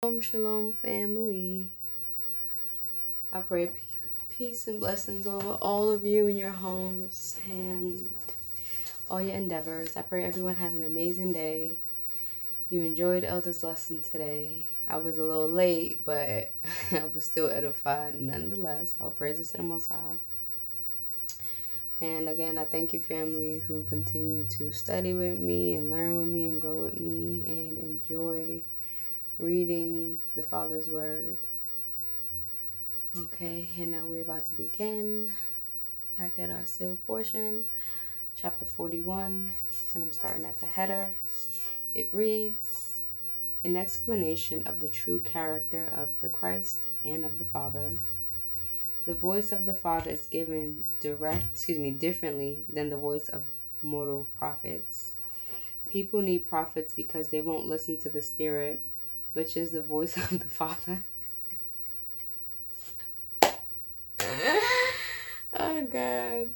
Shalom, family. I pray peace and blessings over all of you in your homes and all your endeavors. I pray everyone had an amazing day. You enjoyed Elder's lesson today. I was a little late, but I was still edified nonetheless. All praises to the Most High. And again, I thank you, family, who continue to study with me and learn with me and grow with me and enjoy reading the Father's Word. Okay, and now we're about to begin back at our sealed portion, chapter 41, and I'm starting at the header. It reads, an explanation of the true character of the Christ and of the Father. The voice of the Father is given differently than the voice of mortal prophets. People need prophets because they won't listen to the Spirit, which is the voice of the Father. Oh, God.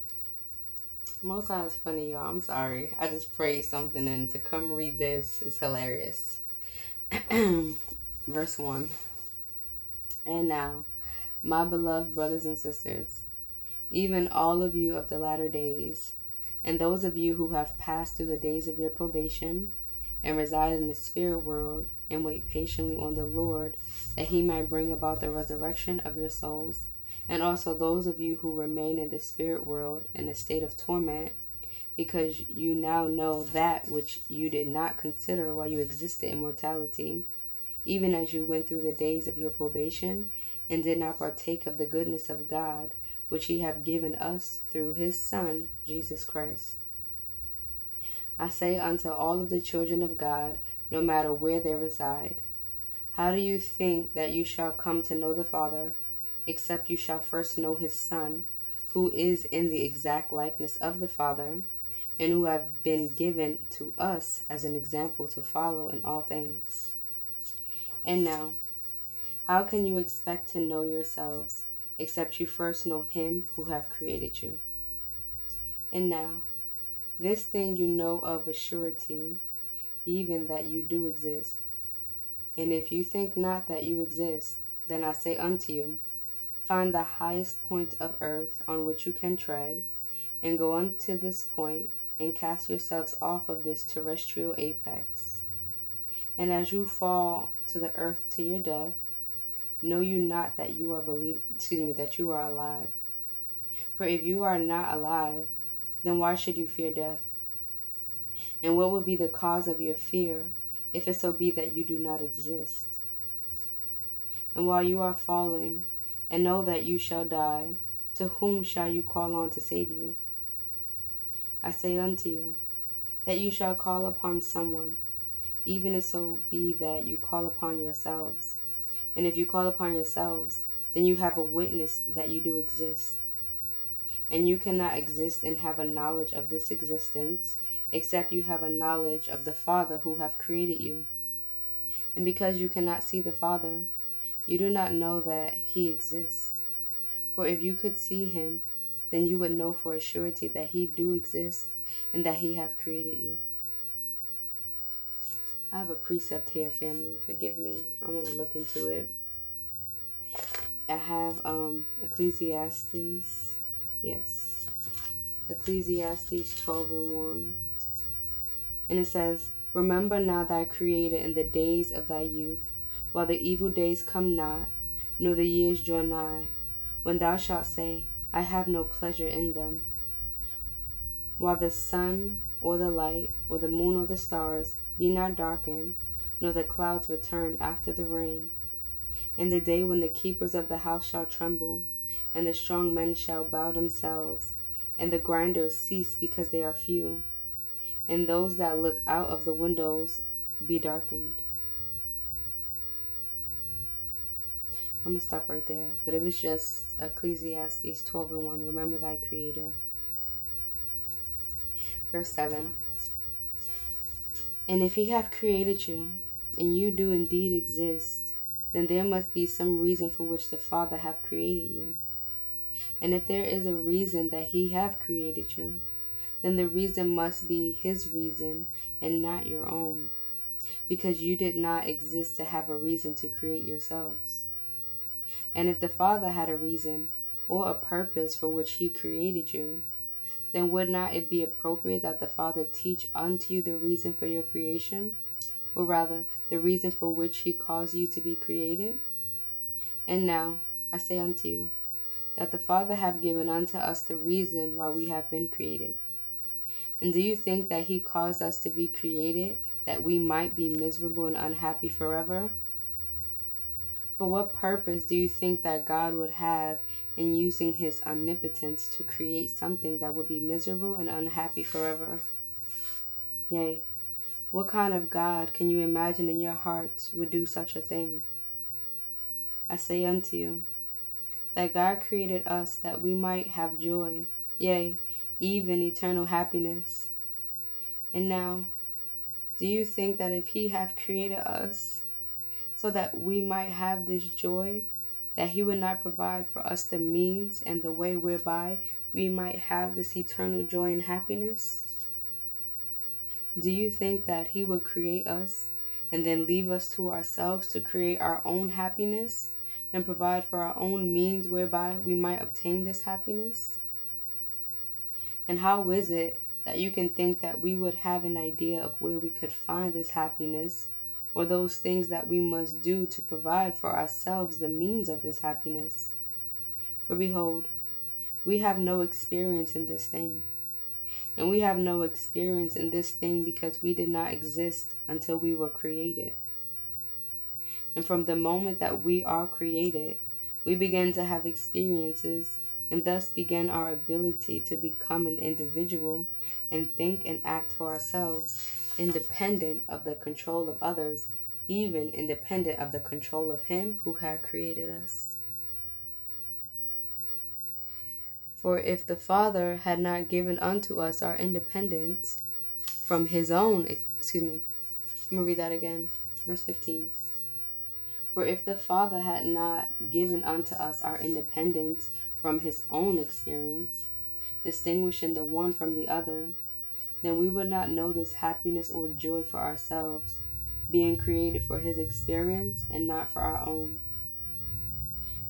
Most High is funny, y'all. I'm sorry. I just prayed something and to come read this is hilarious. Verse 1. And now, my beloved brothers and sisters, even all of you of the latter days, and those of you who have passed through the days of your probation, and reside in the spirit world, and wait patiently on the Lord, that he might bring about the resurrection of your souls, and also those of you who remain in the spirit world in a state of torment, because you now know that which you did not consider while you existed in mortality, even as you went through the days of your probation, and did not partake of the goodness of God, which he hath given us through his Son, Jesus Christ. I say unto all of the children of God, no matter where they reside, how do you think that you shall come to know the Father, except you shall first know his Son, who is in the exact likeness of the Father, and who have been given to us as an example to follow in all things? And now, how can you expect to know yourselves, except you first know him who hath created you? And now, this thing you know of a surety, even that you do exist. And if you think not that you exist, then I say unto you, find the highest point of earth on which you can tread, and go unto this point, and cast yourselves off of this terrestrial apex. And as you fall to the earth to your death, know you not that you are that you are alive. For if you are not alive, then why should you fear death? And what would be the cause of your fear, if it so be that you do not exist? And while you are falling, and know that you shall die, to whom shall you call on to save you? I say unto you, that you shall call upon someone, even if so be that you call upon yourselves. And if you call upon yourselves, then you have a witness that you do exist. And you cannot exist and have a knowledge of this existence, except you have a knowledge of the Father who hath created you. And because you cannot see the Father, you do not know that he exists. For if you could see him, then you would know for a surety that he do exist, and that he hath created you. I have a precept here, family. Forgive me. I want to look into it. I have Ecclesiastes. Yes. Ecclesiastes 12:1. And it says, remember now thy Creator in the days of thy youth, while the evil days come not, nor the years draw nigh, when thou shalt say, I have no pleasure in them. While the sun or the light, or the moon or the stars be not darkened, nor the clouds return after the rain. In the day when the keepers of the house shall tremble, and the strong men shall bow themselves, and the grinders cease because they are few, and those that look out of the windows be darkened. I'm going to stop right there, but it was just Ecclesiastes 12:1. Remember thy Creator. Verse 7. And if he hath created you, and you do indeed exist, then there must be some reason for which the Father hath created you. And if there is a reason that he hath created you, then the reason must be his reason and not your own. because you did not exist to have a reason to create yourselves. And if the Father had a reason or a purpose for which he created you, then would not it be appropriate that the Father teach unto you the reason for your creation, or rather, the reason for which he caused you to be created? And now I say unto you, that the Father have given unto us the reason why we have been created. And do you think that he caused us to be created that we might be miserable and unhappy forever? For what purpose do you think that God would have in using his omnipotence to create something that would be miserable and unhappy forever? Yea, what kind of God can you imagine in your hearts would do such a thing? I say unto you, that God created us that we might have joy, yea, even eternal happiness. And now, do you think that if he have created us so that we might have this joy, that he would not provide for us the means and the way whereby we might have this eternal joy and happiness? Do you think that he would create us and then leave us to ourselves to create our own happiness and provide for our own means whereby we might obtain this happiness? And how is it that you can think that we would have an idea of where we could find this happiness, or those things that we must do to provide for ourselves the means of this happiness? For behold, we have no experience in this thing. And we have no experience in this thing because we did not exist until we were created. And from the moment that we are created, we begin to have experiences and thus begin our ability to become an individual and think and act for ourselves, independent of the control of others, even independent of the control of him who had created us. For if the Father had not given unto us our independence from his own, I'm going to read that again, verse 15. For if the Father had not given unto us our independence from his own experience, distinguishing the one from the other, then we would not know this happiness or joy for ourselves, being created for his experience and not for our own.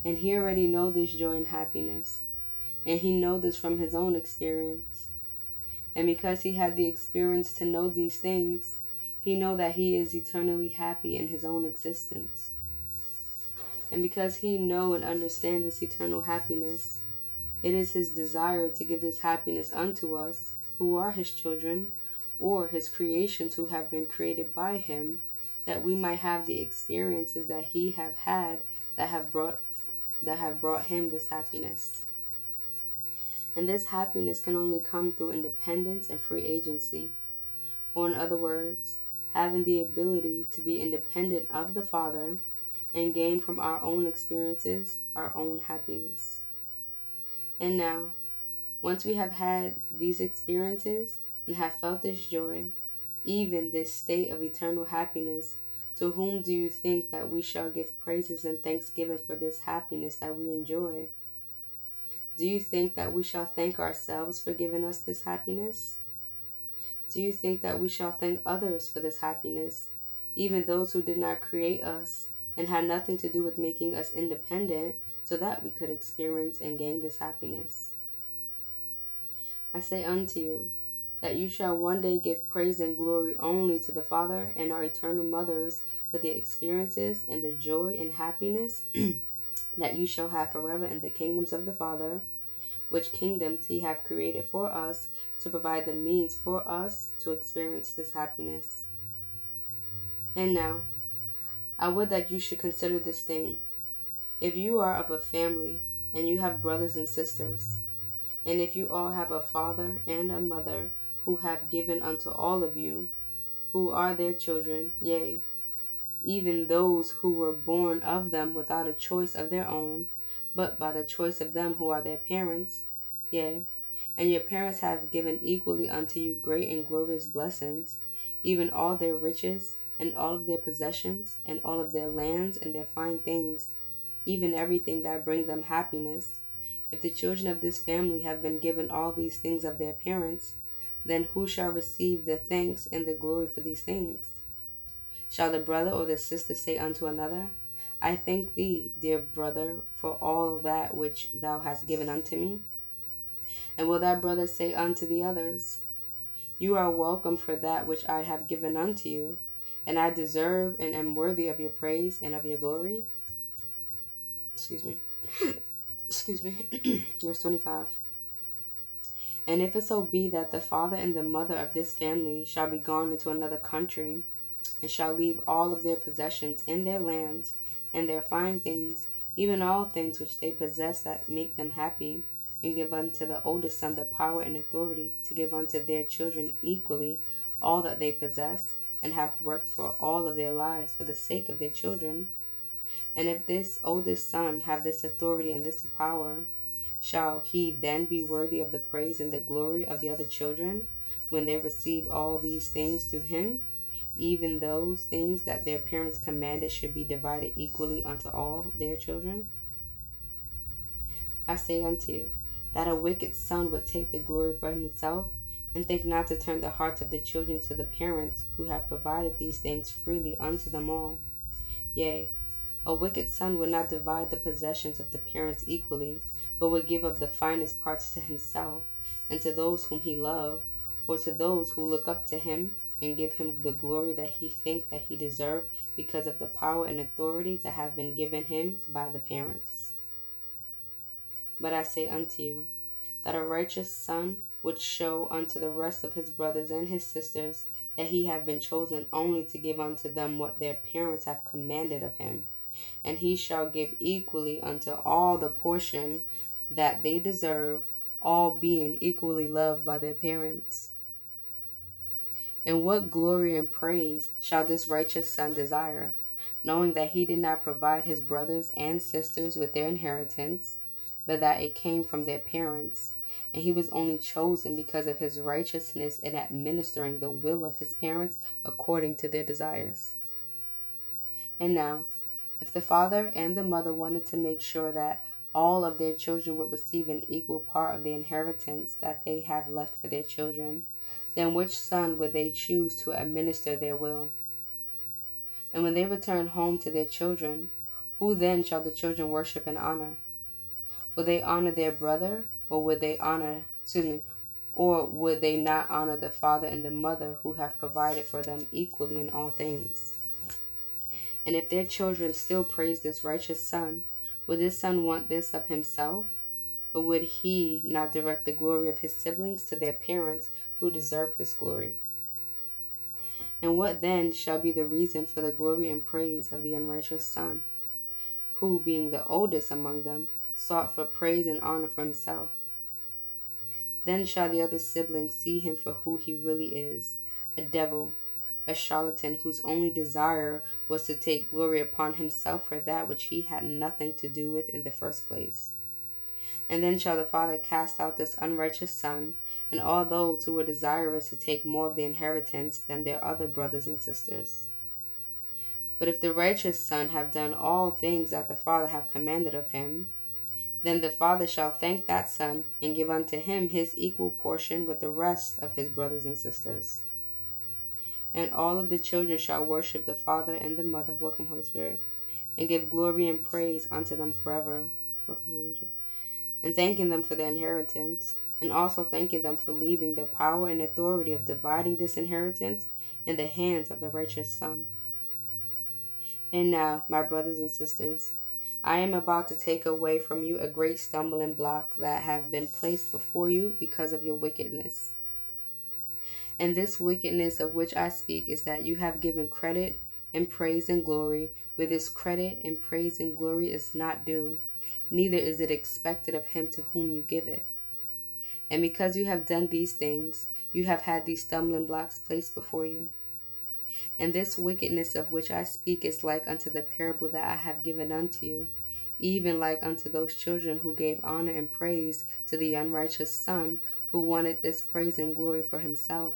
And he already know this joy and happiness, and he know this from his own experience. And because he had the experience to know these things, he know that he is eternally happy in his own existence. And because he know and understand this eternal happiness, it is his desire to give this happiness unto us, who are his children, or his creations who have been created by him, that we might have the experiences that he have had that have brought him this happiness. And this happiness can only come through independence and free agency, or in other words, having the ability to be independent of the Father and gain from our own experiences our own happiness. And now, once we have had these experiences and have felt this joy, even this state of eternal happiness, to whom do you think that we shall give praises and thanksgiving for this happiness that we enjoy? Do you think that we shall thank ourselves for giving us this happiness? Do you think that we shall thank others for this happiness, even those who did not create us and had nothing to do with making us independent so that we could experience and gain this happiness? I say unto you, that you shall one day give praise and glory only to the Father and our eternal mothers for the experiences and the joy and happiness that you shall have forever in the kingdoms of the Father, which kingdoms he hath created for us to provide the means for us to experience this happiness. And now, I would that you should consider this thing. If you are of a family, and you have brothers and sisters, and if you all have a father and a mother who have given unto all of you, who are their children, yea, even those who were born of them without a choice of their own, but by the choice of them who are their parents, yea, and your parents have given equally unto you great and glorious blessings, even all their riches, and all of their possessions, and all of their lands, and their fine things, even everything that bring them happiness. If the children of this family have been given all these things of their parents, then who shall receive the thanks and the glory for these things? Shall the brother or the sister say unto another, I thank thee, dear brother, for all that which thou hast given unto me? And will that brother say unto the others, You are welcome for that which I have given unto you, and I deserve and am worthy of your praise and of your glory? Excuse me. Excuse me. Verse 25. And if it so be that the father and the mother of this family shall be gone into another country, and shall leave all of their possessions in their lands, and their fine things, even all things which they possess that make them happy, and give unto the oldest son the power and authority to give unto their children equally all that they possess, and have worked for all of their lives for the sake of their children. And if this oldest son have this authority and this power, shall he then be worthy of the praise and the glory of the other children, when they receive all these things through him? Even those things that their parents commanded should be divided equally unto all their children? I say unto you, that a wicked son would take the glory for himself, and think not to turn the hearts of the children to the parents, who have provided these things freely unto them all. Yea, a wicked son would not divide the possessions of the parents equally, but would give of the finest parts to himself, and to those whom he loved, or to those who look up to him, and give him the glory that he think that he deserved, because of the power and authority that have been given him by the parents. But I say unto you, that a righteous son would show unto the rest of his brothers and his sisters that he have been chosen only to give unto them what their parents have commanded of him, and he shall give equally unto all the portion that they deserve, all being equally loved by their parents. And what glory and praise shall this righteous son desire, knowing that he did not provide his brothers and sisters with their inheritance, but that it came from their parents, and he was only chosen because of his righteousness in administering the will of his parents according to their desires? And now, if the father and the mother wanted to make sure that all of their children would receive an equal part of the inheritance that they have left for their children, then which son would they choose to administer their will? And when they return home to their children, who then shall the children worship and honor? Will they honor their brother, or would they not honor the father and the mother who have provided for them equally in all things? And if their children still praise this righteous son, would this son want this of himself? Or would he not direct the glory of his siblings to their parents who deserve this glory? And what then shall be the reason for the glory and praise of the unrighteous son, who, being the oldest among them, sought for praise and honor for himself? Then shall the other siblings see him for who he really is, a devil, a charlatan whose only desire was to take glory upon himself for that which he had nothing to do with in the first place. And then shall the father cast out this unrighteous son, and all those who were desirous to take more of the inheritance than their other brothers and sisters. But if the righteous son have done all things that the father have commanded of him, then the father shall thank that son, and give unto him his equal portion with the rest of his brothers and sisters. And all of the children shall worship the father and the mother, welcome Holy Spirit, and give glory and praise unto them forever, welcome angels, and thanking them for their inheritance, and also thanking them for leaving the power and authority of dividing this inheritance in the hands of the righteous son. And now, my brothers and sisters, I am about to take away from you a great stumbling block that have been placed before you because of your wickedness. And this wickedness of which I speak is that you have given credit and praise and glory where this credit and praise and glory is not due, neither is it expected of him to whom you give it. And because you have done these things, you have had these stumbling blocks placed before you. And this wickedness of which I speak is like unto the parable that I have given unto you, even like unto those children who gave honor and praise to the unrighteous son, who wanted this praise and glory for himself,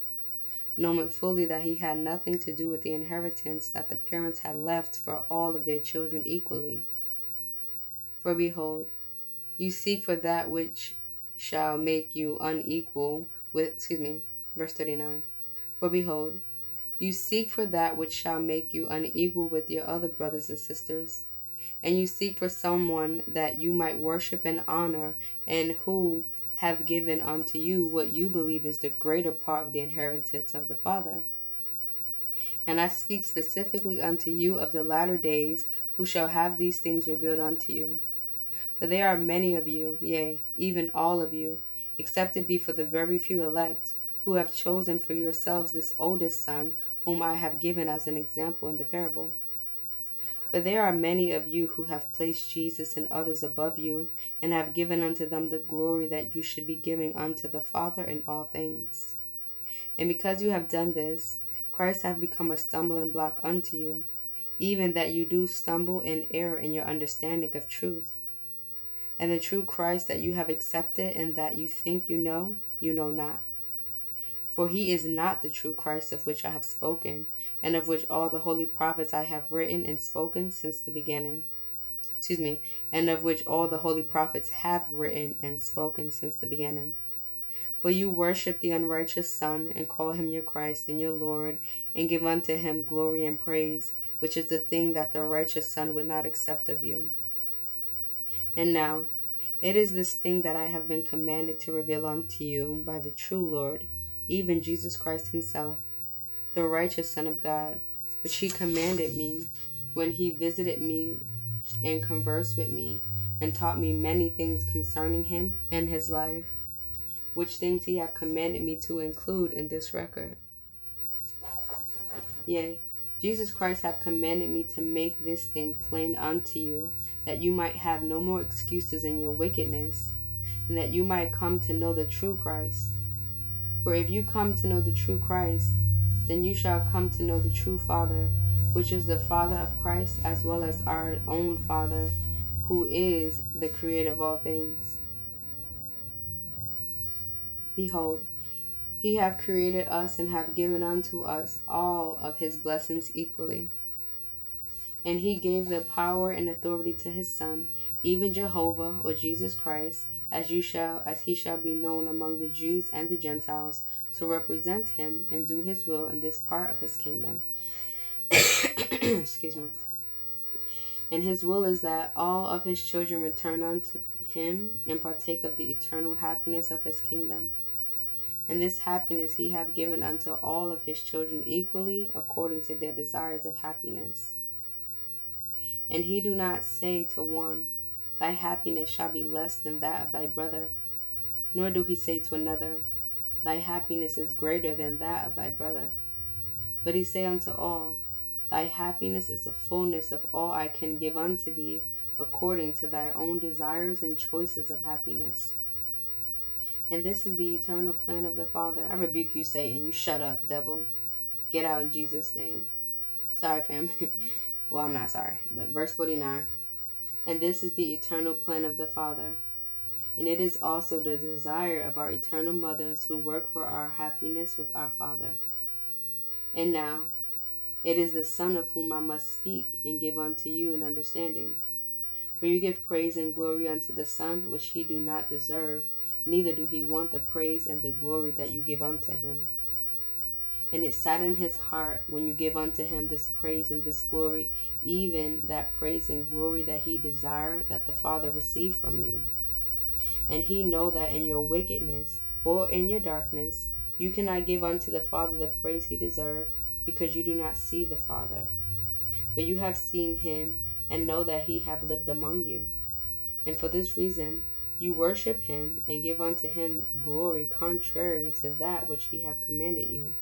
knowing fully that he had nothing to do with the inheritance that the parents had left for all of their children equally. For behold, you seek for that which shall make you unequal with, verse 39. For behold, You seek for that which shall make you unequal with your other brothers and sisters, and you seek for someone that you might worship and honor, and who have given unto you what you believe is the greater part of the inheritance of the Father. And I speak specifically unto you of the latter days, who shall have these things revealed unto you. For there are many of you, yea, even all of you, except it be for the very few elect, who have chosen for yourselves this oldest son, whom I have given as an example in the parable. For there are many of you who have placed Jesus and others above you, and have given unto them the glory that you should be giving unto the Father in all things. And because you have done this, Christ hath become a stumbling block unto you, even that you do stumble and err in your understanding of truth. And the true Christ that you have accepted and that you think you know not. For he is not the true Christ of which I have spoken, and of which all the holy prophets I have written and spoken since the beginning. And of which all the holy prophets have written and spoken since the beginning. For you worship the unrighteous Son, and call him your Christ and your Lord, and give unto him glory and praise, which is the thing that the righteous Son would not accept of you. And now, it is this thing that I have been commanded to reveal unto you by the true Lord, even Jesus Christ himself, the righteous Son of God, which he commanded me when he visited me and conversed with me, and taught me many things concerning him and his life, which things he hath commanded me to include in this record. Yea, Jesus Christ hath commanded me to make this thing plain unto you, that you might have no more excuses in your wickedness, and that you might come to know the true Christ. For if you come to know the true Christ, then you shall come to know the true Father, which is the Father of Christ, as well as our own Father, who is the creator of all things. Behold, he hath created us and hath given unto us all of his blessings equally. And he gave the power and authority to his Son, even Jehovah, or Jesus Christ, as he shall be known among the Jews and the Gentiles, to represent him and do his will in this part of his kingdom. Excuse me. And his will is that all of his children return unto him and partake of the eternal happiness of his kingdom. And this happiness he hath given unto all of his children equally, according to their desires of happiness. And he do not say to one, thy happiness shall be less than that of thy brother, nor do he say to another, thy happiness is greater than that of thy brother. But he say unto all, thy happiness is the fullness of all I can give unto thee, according to thy own desires and choices of happiness. And this is the eternal plan of the Father. I rebuke you, Satan. You shut up, devil. Get out in Jesus' name. Sorry, family. Well, I'm not sorry. But verse 49. And this is the eternal plan of the Father. And it is also the desire of our eternal mothers who work for our happiness with our Father. And now, it is the Son of whom I must speak and give unto you an understanding. For you give praise and glory unto the Son, which he do not deserve, neither do he want the praise and the glory that you give unto him. And it saddened his heart when you give unto him this praise and this glory, even that praise and glory that he desired that the Father receive from you. And he know that in your wickedness or in your darkness, you cannot give unto the Father the praise he deserved, because you do not see the Father. But you have seen him, and know that he have lived among you. And for this reason, you worship him and give unto him glory contrary to that which he have commanded you.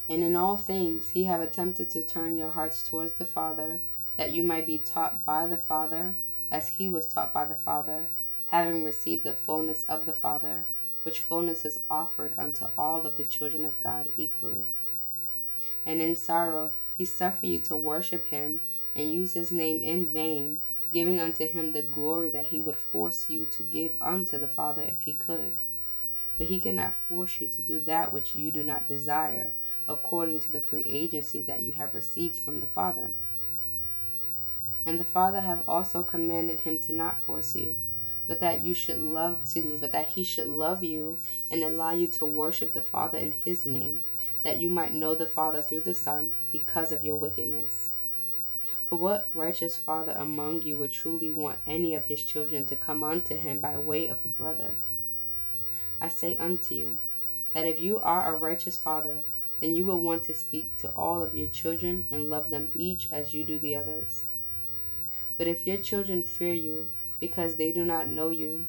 And in all things he have attempted to turn your hearts towards the Father, that you might be taught by the Father, as he was taught by the Father, having received the fullness of the Father, which fullness is offered unto all of the children of God equally. And in sorrow he suffered you to worship him, and use his name in vain, giving unto him the glory that he would force you to give unto the Father if he could. But he cannot force you to do that which you do not desire, according to the free agency that you have received from the Father. And the Father have also commanded him to not force you, but that he should love you and allow you to worship the Father in his name, that you might know the Father through the Son because of your wickedness. For what righteous father among you would truly want any of his children to come unto him by way of a brother? I say unto you, that if you are a righteous father, then you will want to speak to all of your children and love them each as you do the others. But if your children fear you because they do not know you,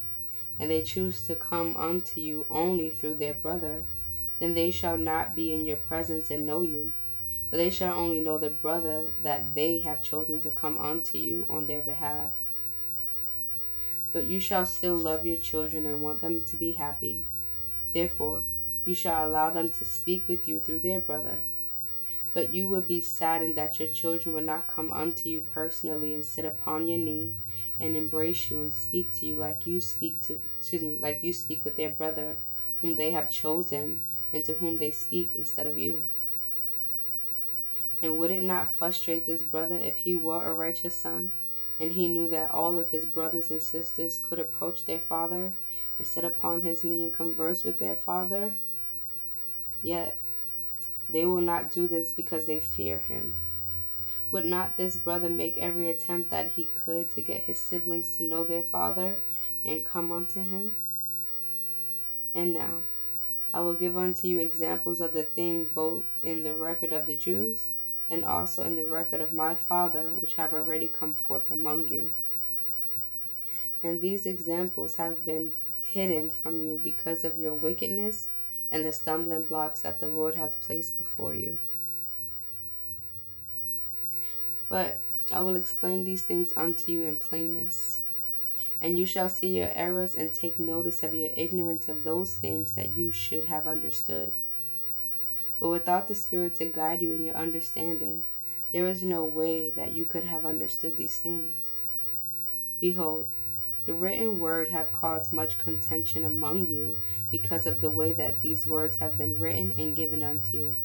and they choose to come unto you only through their brother, then they shall not be in your presence and know you, but they shall only know the brother that they have chosen to come unto you on their behalf. But you shall still love your children and want them to be happy. Therefore, you shall allow them to speak with you through their brother. But you would be saddened that your children would not come unto you personally and sit upon your knee and embrace you and speak to you like you speak with their brother, whom they have chosen and to whom they speak instead of you. And would it not frustrate this brother if he were a righteous son, and he knew that all of his brothers and sisters could approach their father and sit upon his knee and converse with their father? Yet they will not do this because they fear him. Would not this brother make every attempt that he could to get his siblings to know their father and come unto him? And now I will give unto you examples of the things both in the record of the Jews and also in the record of my Father, which have already come forth among you. And these examples have been hidden from you because of your wickedness and the stumbling blocks that the Lord have placed before you. But I will explain these things unto you in plainness. And you shall see your errors and take notice of your ignorance of those things that you should have understood. But without the Spirit to guide you in your understanding, there is no way that you could have understood these things. Behold, the written word have caused much contention among you because of the way that these words have been written and given unto you.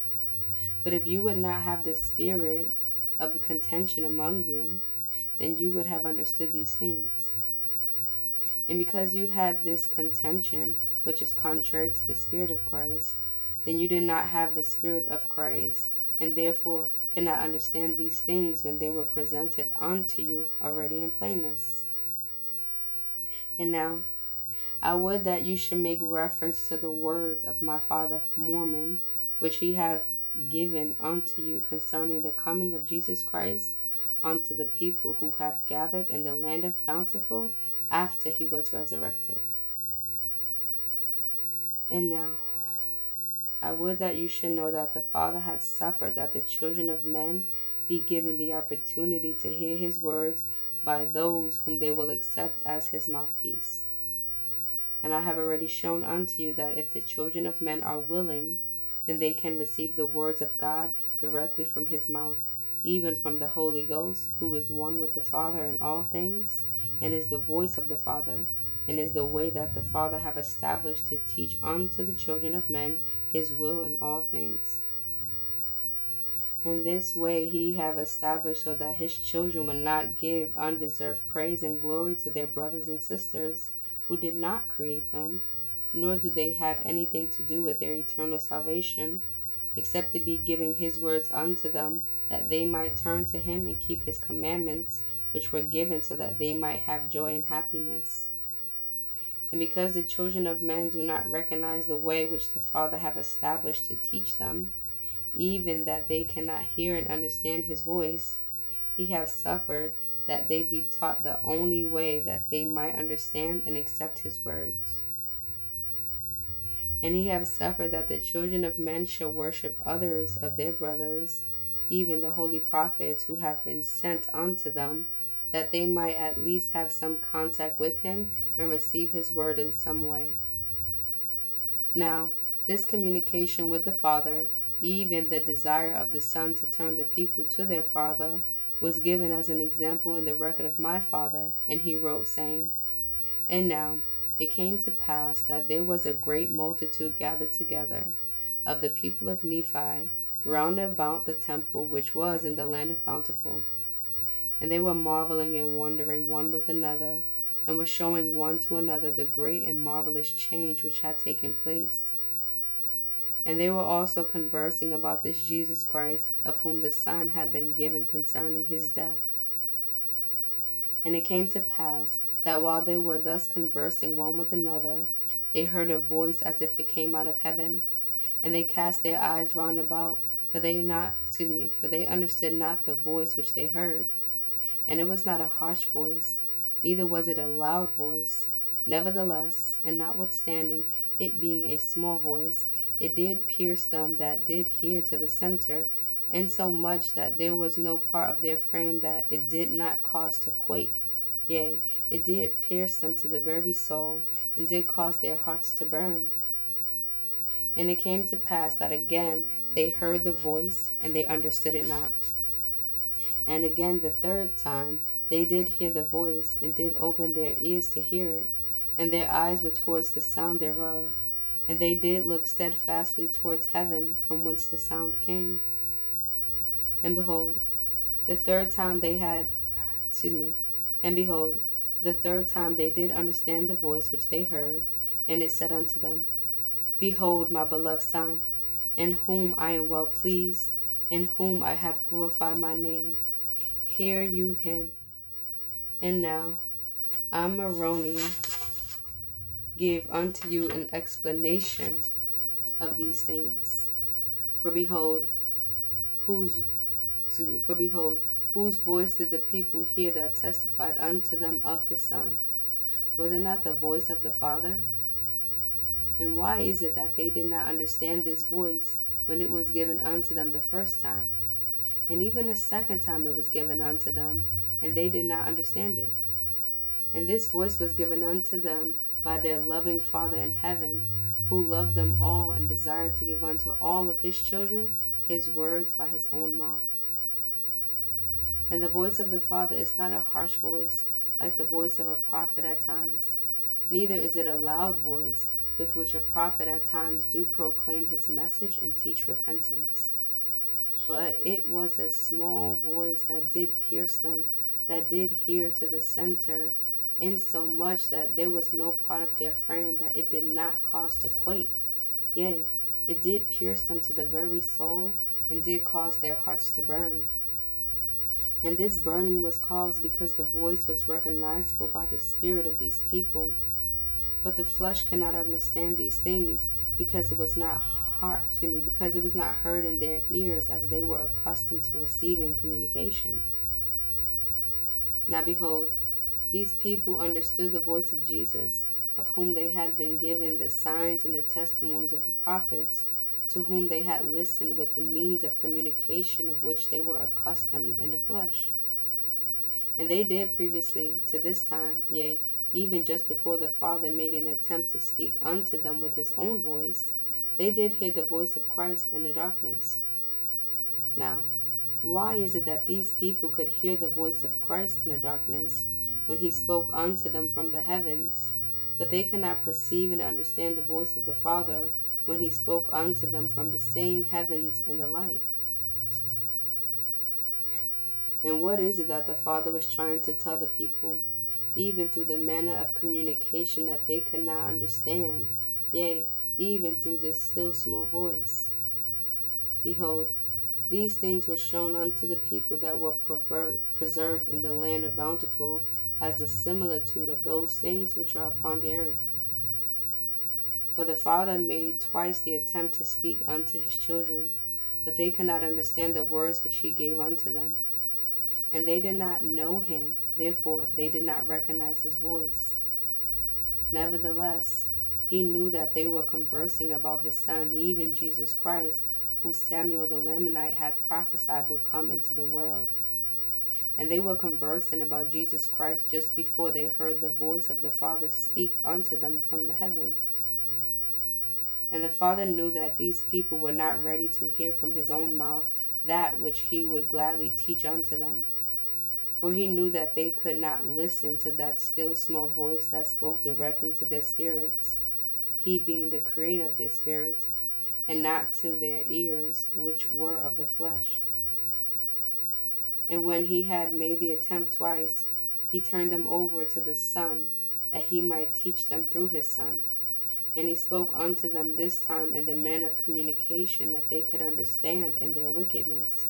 But if you would not have the spirit of the contention among you, then you would have understood these things. And because you had this contention, which is contrary to the Spirit of Christ, then you did not have the Spirit of Christ, and therefore could not understand these things when they were presented unto you already in plainness. And now, I would that you should make reference to the words of my father Mormon, which he have given unto you concerning the coming of Jesus Christ unto the people who have gathered in the land of Bountiful after he was resurrected. And now, I would that you should know that the Father had suffered that the children of men be given the opportunity to hear his words by those whom they will accept as his mouthpiece. And I have already shown unto you that if the children of men are willing, then they can receive the words of God directly from his mouth, even from the Holy Ghost, who is one with the Father in all things, and is the voice of the Father, and is the way that the Father have established to teach unto the children of men his will in all things. In this way he have established so that his children will not give undeserved praise and glory to their brothers and sisters who did not create them, nor do they have anything to do with their eternal salvation, except to be giving his words unto them, that they might turn to him and keep his commandments, which were given so that they might have joy and happiness. And because the children of men do not recognize the way which the Father have established to teach them, even that they cannot hear and understand his voice, he has suffered that they be taught the only way that they might understand and accept his words. And he has suffered that the children of men shall worship others of their brothers, even the holy prophets who have been sent unto them, that they might at least have some contact with him and receive his word in some way. Now, this communication with the Father, even the desire of the Son to turn the people to their Father, was given as an example in the record of my Father, and he wrote, saying, And now it came to pass that there was a great multitude gathered together of the people of Nephi round about the temple which was in the land of Bountiful. And they were marveling and wondering one with another, and was showing one to another the great and marvelous change which had taken place. And they were also conversing about this Jesus Christ, of whom the sign had been given concerning his death. And it came to pass that while they were thus conversing one with another, they heard a voice as if it came out of heaven, and they cast their eyes round about, for they understood not the voice which they heard. And it was not a harsh voice, neither was it a loud voice. Nevertheless, and notwithstanding it being a small voice, it did pierce them that did hear to the center, insomuch that there was no part of their frame that it did not cause to quake. Yea, it did pierce them to the very soul, and did cause their hearts to burn. And it came to pass that again they heard the voice, and they understood it not. And again the third time they did hear the voice, and did open their ears to hear it, and their eyes were towards the sound thereof, and they did look steadfastly towards heaven, from whence the sound came. And behold, the third time they had, and behold, the third time they did understand the voice which they heard, and it said unto them, Behold my beloved Son, in whom I am well pleased, in whom I have glorified my name. Hear you him. And now I, Moroni, give unto you an explanation of these things. For behold, whose voice did the people hear that testified unto them of his Son? Was it not the voice of the Father? And why is it that they did not understand this voice when it was given unto them the first time? And even the second time it was given unto them, and they did not understand it. And this voice was given unto them by their loving Father in heaven, who loved them all and desired to give unto all of his children his words by his own mouth. And the voice of the Father is not a harsh voice, like the voice of a prophet at times. Neither is it a loud voice, with which a prophet at times do proclaim his message and teach repentance. But it was a small voice that did pierce them, that did hear to the center, insomuch that there was no part of their frame that it did not cause to quake. Yea, it did pierce them to the very soul, and did cause their hearts to burn. And this burning was caused because the voice was recognizable by the spirit of these people. But the flesh could not understand these things, because it was not heard in their ears, as they were accustomed to receiving communication. Now behold, these people understood the voice of Jesus, of whom they had been given the signs and the testimonies of the prophets, to whom they had listened with the means of communication of which they were accustomed in the flesh. And they did previously to this time, yea, even just before the Father made an attempt to speak unto them with his own voice, they did hear the voice of Christ in the darkness. Now, why is it that these people could hear the voice of Christ in the darkness when he spoke unto them from the heavens, but they could not perceive and understand the voice of the Father when he spoke unto them from the same heavens in the light? And what is it that the Father was trying to tell the people, even through the manner of communication that they could not understand, yea, even through this still small voice? Behold, these things were shown unto the people that were preserved in the land of Bountiful, as the similitude of those things which are upon the earth. For the Father made twice the attempt to speak unto his children, but they could not understand the words which he gave unto them. And they did not know him, therefore they did not recognize his voice. Nevertheless, he knew that they were conversing about his Son, even Jesus Christ, who Samuel the Lamanite had prophesied would come into the world. And they were conversing about Jesus Christ just before they heard the voice of the Father speak unto them from the heavens. And the Father knew that these people were not ready to hear from his own mouth that which he would gladly teach unto them. For he knew that they could not listen to that still small voice that spoke directly to their spirits, he being the creator of their spirits, and not to their ears, which were of the flesh. And when he had made the attempt twice, he turned them over to the Son, that he might teach them through his Son. And he spoke unto them this time in the manner of communication, that they could understand in their wickedness.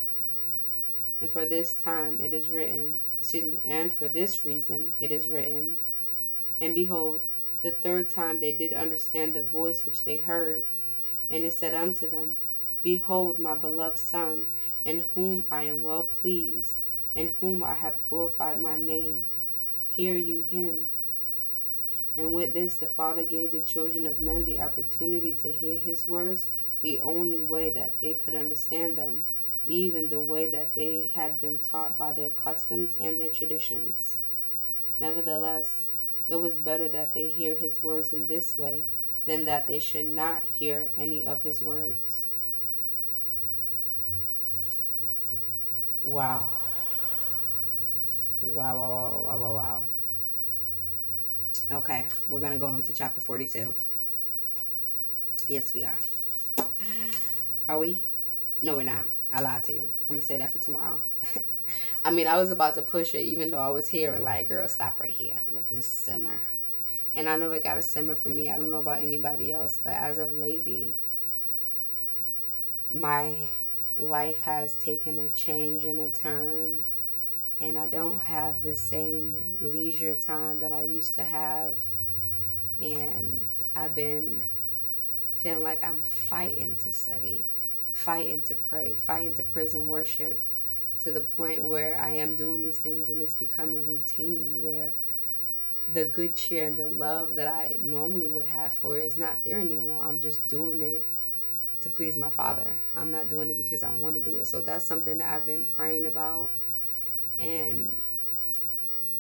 And for this time it is written, and for this reason it is written, and behold, the third time they did understand the voice which they heard. And it said unto them, Behold my beloved Son, in whom I am well pleased, in whom I have glorified my name. Hear you him. And with this the Father gave the children of men the opportunity to hear his words, the only way that they could understand them, even the way that they had been taught by their customs and their traditions. Nevertheless, it was better that they hear his words in this way than that they should not hear any of his words. Wow. Wow, wow, wow, wow, wow, wow. Okay, we're going to go into chapter 42. Yes, we are. Are we? No, we're not. I lied to you. I'm going to say that for tomorrow. I mean, I was about to push it, even though I was hearing, like, girl, stop right here. Let this simmer. And I know it got to simmer for me. I don't know about anybody else, but as of lately, my life has taken a change and a turn, and I don't have the same leisure time that I used to have. And I've been feeling like I'm fighting to study, fighting to pray, fighting to praise and worship, to the point where I am doing these things and it's become a routine where the good cheer and the love that I normally would have for it is not there anymore. I'm just doing it to please my Father. I'm not doing it because I want to do it. So that's something that I've been praying about and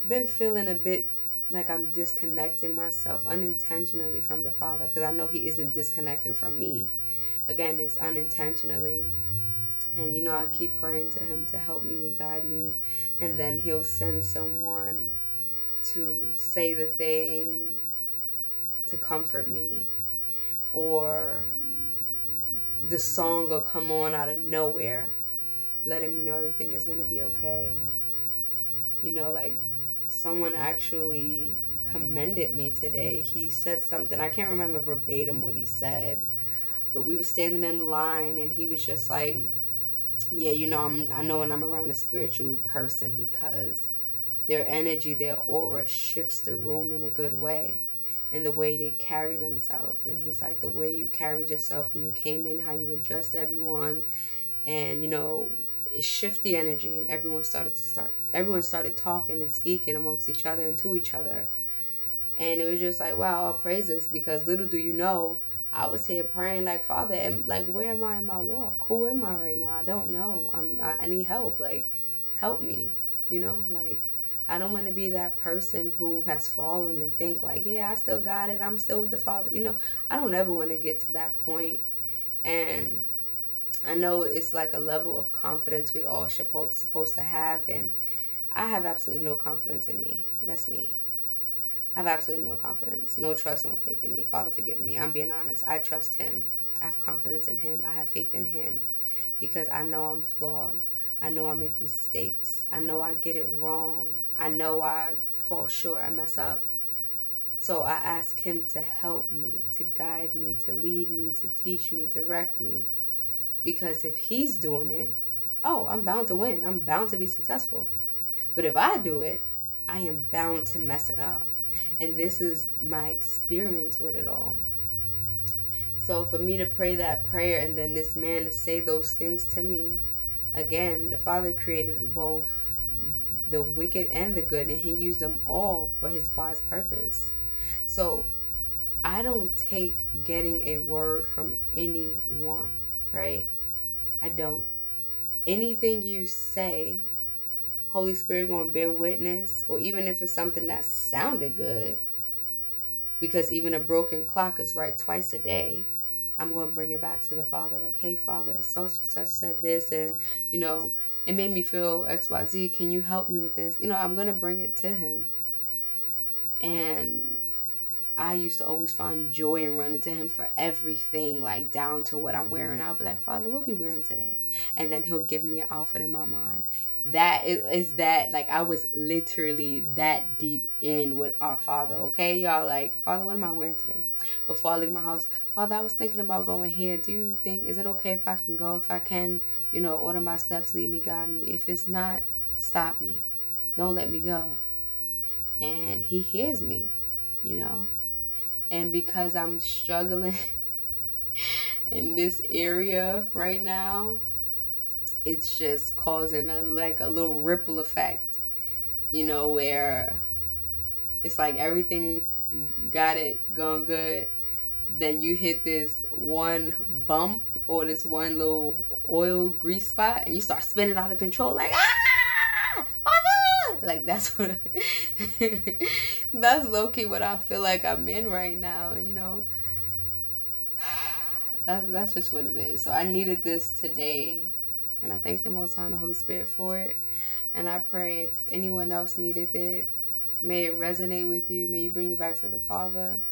been feeling a bit like I'm disconnecting myself unintentionally from the Father, because I know he isn't disconnecting from me. Again, it's unintentionally. And I keep praying to him to help me and guide me, and then he'll send someone to say the thing to comfort me, or the song will come on out of nowhere letting me know everything is going to be okay. Like someone actually commended me today. He said something, I can't remember verbatim what he said, but we were standing in the line and he was just like, yeah, I know when I'm around a spiritual person, because their energy, their aura shifts the room in a good way, and the way they carry themselves. And he's like, the way you carried yourself when you came in, how you addressed everyone, and it shifted the energy, and everyone started talking and speaking amongst each other and to each other. And it was just like, wow, all praises, because little do you know, I was here praying like, Father, and like, where am I in my walk? Who am I right now? I don't know. I need help. Like, help me. Like, I don't want to be that person who has fallen and think like, yeah, I still got it. I'm still with the Father. I don't ever want to get to that point. And I know it's like a level of confidence we all supposed to have, and I have absolutely no confidence in me. That's me. I have absolutely no confidence, no trust, no faith in me. Father, forgive me. I'm being honest. I trust him. I have confidence in him. I have faith in him, because I know I'm flawed. I know I make mistakes. I know I get it wrong. I know I fall short. I mess up. So I ask him to help me, to guide me, to lead me, to teach me, direct me. Because if he's doing it, I'm bound to win. I'm bound to be successful. But if I do it, I am bound to mess it up. And this is my experience with it all. So for me to pray that prayer and then this man to say those things to me, again, the Father created both the wicked and the good, and he used them all for his wise purpose. So I don't take getting a word from anyone, right? I don't. Anything you say, Holy Spirit gonna bear witness, or even if it's something that sounded good, because even a broken clock is right twice a day, I'm going to bring it back to the Father. Like, hey, Father, such and such said this, and, it made me feel XYZ. Can you help me with this? I'm going to bring it to him. And I used to always find joy in running to him for everything, like down to what I'm wearing. I'll be like, Father, what are we wearing today? And then he'll give me an outfit in my mind. that is that, like, I was literally that deep in with our Father. Okay, y'all, like, Father, what am I wearing today? Before I leave my house, Father, I was thinking about going here. Do you think, is it okay if I can go? If I can, order my steps, lead me, guide me. If it's not, stop me. Don't let me go. And he hears me, and because I'm struggling in this area right now, it's just causing a little ripple effect, where it's like everything got it going good, then you hit this one bump or this one little oil grease spot and you start spinning out of control, like, Father! Like, that's what that's low-key what I feel like I'm in right now. That's just what it is. So I needed this today, and I thank the Most High and the Holy Spirit for it. And I pray if anyone else needed it, may it resonate with you. May you bring it back to the Father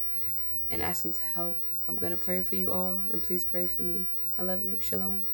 and ask him to help. I'm going to pray for you all, and please pray for me. I love you. Shalom.